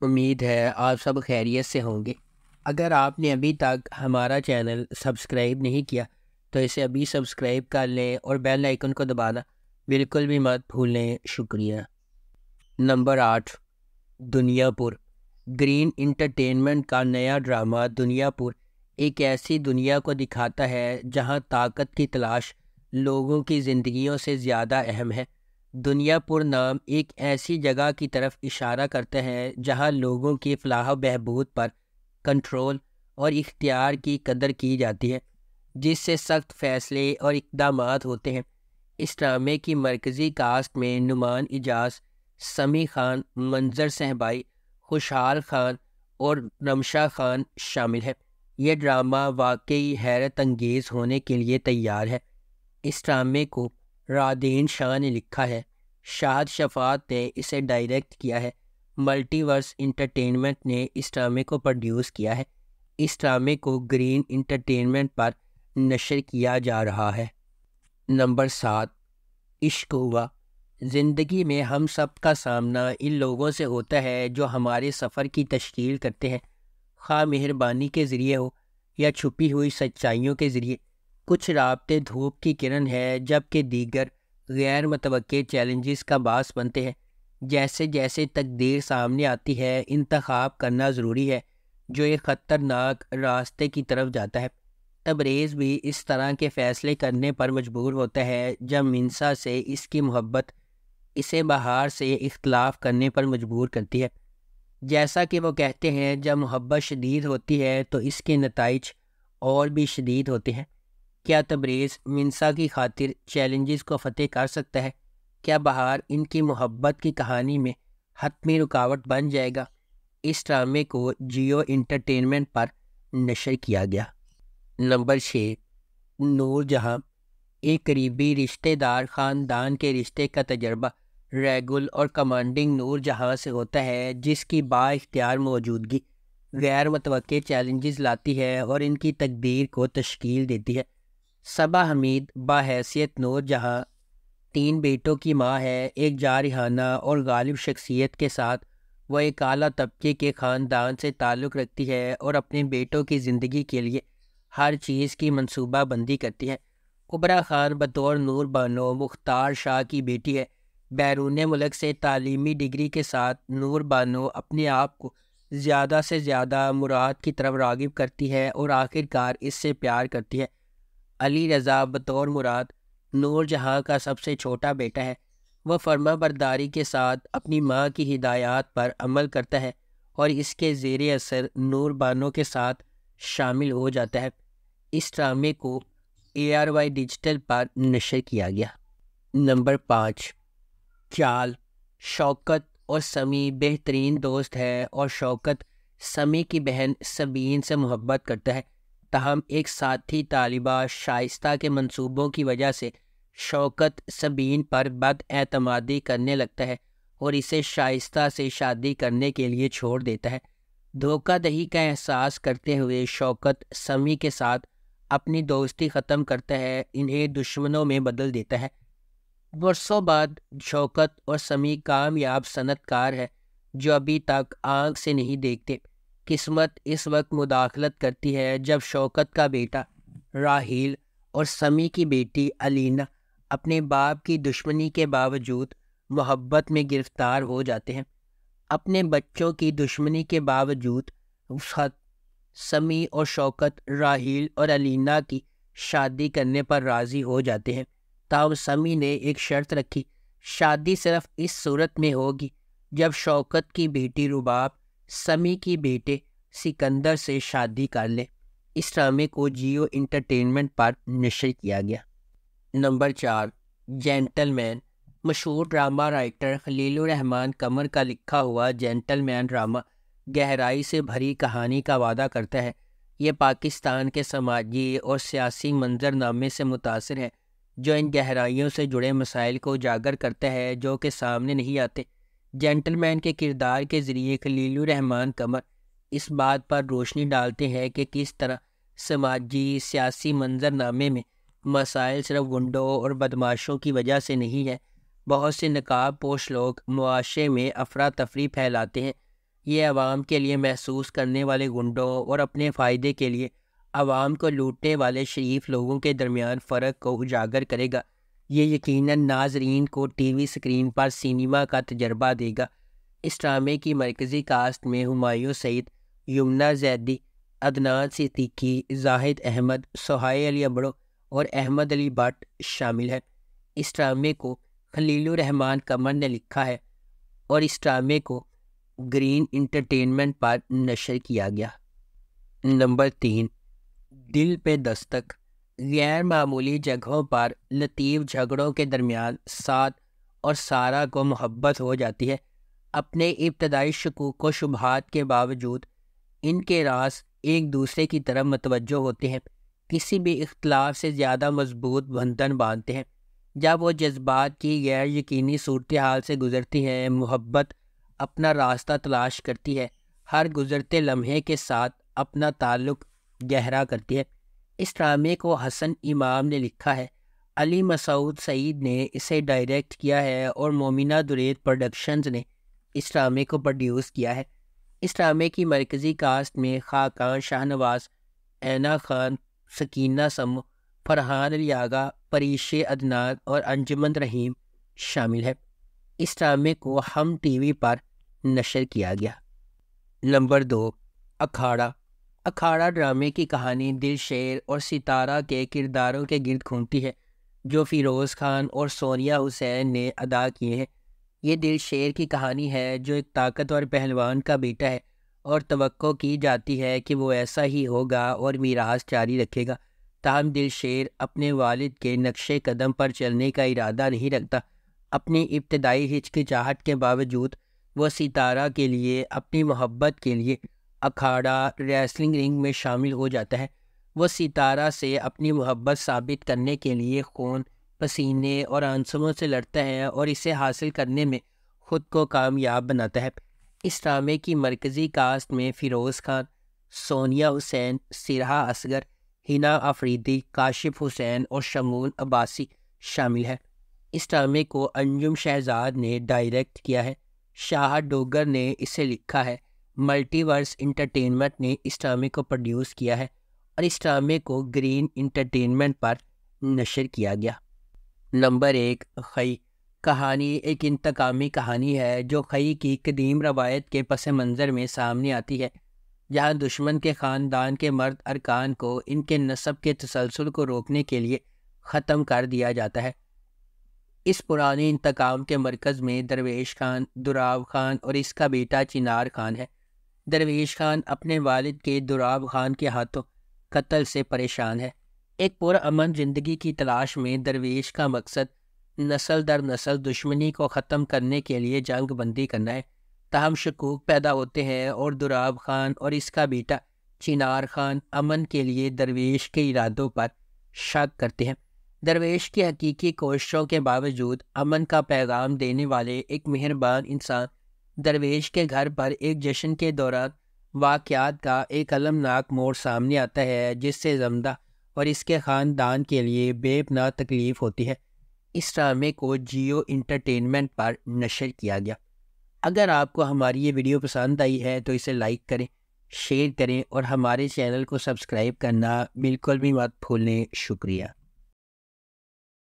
امید ہے آپ سب خیریت سے ہوں گے۔ اگر آپ نے ابھی تک ہمارا چینل سبسکرائب نہیں کیا تو اسے ابھی سبسکرائب کر لیں اور بیل آئیکن کو دبانا بالکل بھی مت بھولیں۔ شکریہ۔ نمبر 8، دنیا پور۔ گرین انٹرٹینمنٹ کا نیا ڈرامہ دنیا پور ایک ایسی دنیا کو دکھاتا ہے جہاں طاقت کی تلاش لوگوں کی زندگیوں سے زیادہ اہم ہے۔ دنیا پور نام ایک ایسی جگہ کی طرف اشارہ کرتا ہے جہاں لوگوں کی فلاح و بہبود پر کنٹرول اور اختیار کی قدر کی جاتی ہے، جس سے سخت فیصلے اور اقدامات ہوتے ہیں۔ اس ڈرامے کی مرکزی کاسٹ میں نعمان اجاز، سمیع خان، منظر صہبائی، خوشحال خان اور رمشا خان شامل ہیں۔ یہ ڈرامہ واقعی حیرت انگیز ہونے کے لیے تیار ہے۔ اس ڈرامے کو رادین شاہ نے لکھا ہے، شاہد شفاعت نے اسے ڈائریکٹ کیا ہے، ملٹی ورس انٹرٹینمنٹ نے اس ڈرامے کو پروڈیوس کیا ہے۔ اس ڈرامے کو گرین انٹرٹینمنٹ پر نشر کیا جا رہا ہے۔ نمبر 7، عشق ہوا۔ زندگی میں ہم سب کا سامنا ان لوگوں سے ہوتا ہے جو ہمارے سفر کی تشکیل کرتے ہیں، خواہ مہربانی کے ذریعے ہو یا چھپی ہوئی سچائیوں کے ذریعے۔ کچھ رابطے دھوپ کی کرن ہے جبکہ دیگر غیر متوقع چیلنجز کا باعث بنتے ہیں۔ جیسے جیسے تقدیر سامنے آتی ہے، انتخاب کرنا ضروری ہے جو ایک خطرناک راستے کی طرف جاتا ہے۔ تبریز بھی اس طرح کے فیصلے کرنے پر مجبور ہوتا ہے جب منسا سے اس کی محبت اسے بہار سے اختلاف کرنے پر مجبور کرتی ہے۔ جیسا کہ وہ کہتے ہیں، جب محبت شدید ہوتی ہے تو اس کے نتائج اور بھی شدید ہوتے ہیں۔ کیا تبریز منسا کی خاطر چیلنجز کو فتح کر سکتا ہے؟ کیا بہار ان کی محبت کی کہانی میں حتمی رکاوٹ بن جائے گا؟ اس ڈرامے کو جیو انٹرٹینمنٹ پر نشر کیا گیا۔ نمبر 6، نور جہاں۔ ایک قریبی رشتہ دار خاندان کے رشتے کا تجربہ ریگل اور کمانڈنگ نور جہاں سے ہوتا ہے، جس کی با اختیار موجودگی غیر متوقع چیلنجز لاتی ہے اور ان کی تقدیر کو تشکیل دیتی ہے۔ صبا حمید بحیثیت نور جہاں 3 بیٹوں کی ماں ہے۔ ایک جارحانہ اور غالب شخصیت کے ساتھ وہ ایک اعلیٰ طبقے کے خاندان سے تعلق رکھتی ہے اور اپنے بیٹوں کی زندگی کے لیے ہر چیز کی منصوبہ بندی کرتی ہے۔ کبرا خان بطور نور بانو مختار شاہ کی بیٹی ہے۔ بیرون ملک سے تعلیمی ڈگری کے ساتھ نور بانو اپنے آپ کو زیادہ سے زیادہ مراد کی طرف راغب کرتی ہے اور آخر کار اس سے پیار کرتی ہے۔ علی رضا بطور مراد نور جہاں کا سب سے چھوٹا بیٹا ہے۔ وہ فرما برداری کے ساتھ اپنی ماں کی ہدایات پر عمل کرتا ہے اور اس کے زیر اثر نور بانو کے ساتھ شامل ہو جاتا ہے۔ اس ڈرامے کو ARY ڈیجیٹل پر نشر کیا گیا۔ نمبر 5، چال۔ شوکت اور سمیع بہترین دوست ہے اور شوکت سمیع کی بہن سبین سے محبت کرتا ہے، تاہم ایک ساتھی طالبہ شائستہ کے منصوبوں کی وجہ سے شوکت سبین پر بد اعتمادی کرنے لگتا ہے اور اسے شائستہ سے شادی کرنے کے لیے چھوڑ دیتا ہے۔ دھوکہ دہی کا احساس کرتے ہوئے شوکت سمیع کے ساتھ اپنی دوستی ختم کرتا ہے، انہیں دشمنوں میں بدل دیتا ہے۔ برسوں بعد شوکت اور سمیع کامیاب صنعت کار ہے جو ابھی تک آنکھ سے نہیں دیکھتے۔ قسمت اس وقت مداخلت کرتی ہے جب شوکت کا بیٹا راحیل اور سمیع کی بیٹی علینا اپنے باپ کی دشمنی کے باوجود محبت میں گرفتار ہو جاتے ہیں۔ اپنے بچوں کی دشمنی کے باوجود سمیع اور شوکت راحیل اور علینا کی شادی کرنے پر راضی ہو جاتے ہیں، تاہم سمیع نے ایک شرط رکھی، شادی صرف اس صورت میں ہوگی جب شوکت کی بیٹی رباب سمیع کی بیٹے سکندر سے شادی کر لے۔ اس ڈرامے کو جیو انٹرٹینمنٹ پر نشر کیا گیا۔ نمبر 4، جینٹل مین۔ مشہور ڈرامہ رائٹر خلیل الرحمن قمر کا لکھا ہوا جینٹل مین ڈرامہ گہرائی سے بھری کہانی کا وعدہ کرتا ہے۔ یہ پاکستان کے سماجی اور سیاسی منظرنامے سے متاثر ہے جو ان گہرائیوں سے جڑے مسائل کو اجاگر کرتا ہے جو کہ سامنے نہیں آتے۔ جینٹل مین کے کردار کے ذریعے خلیل الرحمن قمر اس بات پر روشنی ڈالتے ہیں کہ کس طرح سماجی سیاسی منظرنامے میں مسائل صرف گنڈوں اور بدماشوں کی وجہ سے نہیں ہے۔ بہت سے نقاب پوش لوگ معاشرے میں افراتفری پھیلاتے ہیں یہ عوام کے لیے محسوس کرنے والے گنڈوں اور اپنے فائدے کے لیے عوام کو لوٹنے والے شریف لوگوں کے درمیان فرق کو اجاگر کرے گا۔ یہ یقیناً ناظرین کو ٹی وی اسکرین پر سینما کا تجربہ دے گا۔ اس ڈرامے کی مرکزی کاسٹ میں ہمایوں سعید، یمنا زیدی، عدنان صدیقی، زاہد احمد، سہیل علی ابڑو اور احمد علی بٹ شامل ہیں۔ اس ڈرامے کو خلیل الرحمن قمر نے لکھا ہے اور اس ڈرامے کو گرین انٹرٹینمنٹ پر نشر کیا گیا۔ نمبر 3، دل پہ دستک۔ غیر معمولی جگہوں پر لطیف جھگڑوں کے درمیان سعد اور سارہ کو محبت ہو جاتی ہے۔ اپنے ابتدائی شکوک و شبہات کے باوجود ان کے راز ایک دوسرے کی طرف متوجہ ہوتے ہیں، کسی بھی اختلاف سے زیادہ مضبوط بندھن باندھتے ہیں۔ جب وہ جذبات کی غیر یقینی صورتحال سے گزرتی ہیں، محبت اپنا راستہ تلاش کرتی ہے، ہر گزرتے لمحے کے ساتھ اپنا تعلق گہرا کرتی ہے۔ اس ڈرامے کو حسن امام نے لکھا ہے، علی مسعود سعید نے اسے ڈائریکٹ کیا ہے اور مومنہ درید پروڈکشنز نے اس ڈرامے کو پروڈیوس کیا ہے۔ اس ڈرامے کی مرکزی کاسٹ میں خاقان شاہ نواز، اینا خان، سکینہ سمو، فرحان علی آغا، پریش عدنان اور انجمن رحیم شامل ہے۔ اس ڈرامے کو ہم ٹی وی پر نشر کیا گیا۔ نمبر 2، اکھاڑا۔ اکھاڑا ڈرامے کی کہانی دل شیر اور ستارہ کے کرداروں کے گرد گھومتی ہے جو فیروز خان اور سونیا حسین نے ادا کیے ہیں۔ یہ دل شیر کی کہانی ہے جو ایک طاقتور پہلوان کا بیٹا ہے اور توقع کی جاتی ہے کہ وہ ایسا ہی ہوگا اور میراث جاری رکھے گا، تاہم دل شیر اپنے والد کے نقش قدم پر چلنے کا ارادہ نہیں رکھتا۔ اپنی ابتدائی ہچکچاہٹ کے باوجود وہ ستارہ کے لیے اپنی محبت کے لیے اکھاڑا ریسلنگ رنگ میں شامل ہو جاتا ہے۔ وہ ستارہ سے اپنی محبت ثابت کرنے کے لیے خون، پسینے اور آنسوؤں سے لڑتا ہے اور اسے حاصل کرنے میں خود کو کامیاب بناتا ہے۔ اس ڈرامے کی مرکزی کاسٹ میں فیروز خان، سونیا حسین، سرہا اصغر، ہنا آفریدی، کاشف حسین اور شمول عباسی شامل ہیں۔ اس ڈرامے کو انجم شہزاد نے ڈائریکٹ کیا ہے، شاہ ڈوگر نے اسے لکھا ہے، ملٹی ورس انٹرٹینمنٹ نے اس ڈرامے کو پروڈیوس کیا ہے اور اس ڈرامے کو گرین انٹرٹینمنٹ پر نشر کیا گیا۔ نمبر 1، خئی۔ کہانی ایک انتقامی کہانی ہے جو خئی کی قدیم روایت کے پس منظر میں سامنے آتی ہے، جہاں دشمن کے خاندان کے مرد ارکان کو ان کے نسب کے تسلسل کو روکنے کے لیے ختم کر دیا جاتا ہے۔ اس پرانے انتقام کے مرکز میں درویش خان، دراب خان اور اس کا بیٹا چنار خان ہے۔ درویش خان اپنے والد کے دراب خان کے ہاتھوں قتل سے پریشان ہے۔ ایک پرامن زندگی کی تلاش میں درویش کا مقصد نسل در نسل دشمنی کو ختم کرنے کے لیے جنگ بندی کرنا ہے، تاہم شکوک پیدا ہوتے ہیں اور دراب خان اور اس کا بیٹا چنار خان امن کے لیے درویش کے ارادوں پر شک کرتے ہیں۔ درویش کی حقیقی کوششوں کے باوجود امن کا پیغام دینے والے ایک مہربان انسان درویش کے گھر پر ایک جشن کے دوران واقعات کا ایک المناک موڑ سامنے آتا ہے جس سے زمدہ اور اس کے خاندان کے لیے بے پناہ تکلیف ہوتی ہے۔ اس ڈرامے کو جیو انٹرٹینمنٹ پر نشر کیا گیا۔ اگر آپ کو ہماری یہ ویڈیو پسند آئی ہے تو اسے لائک کریں، شیئر کریں اور ہمارے چینل کو سبسکرائب کرنا بالکل بھی مت بھولیں۔ شکریہ۔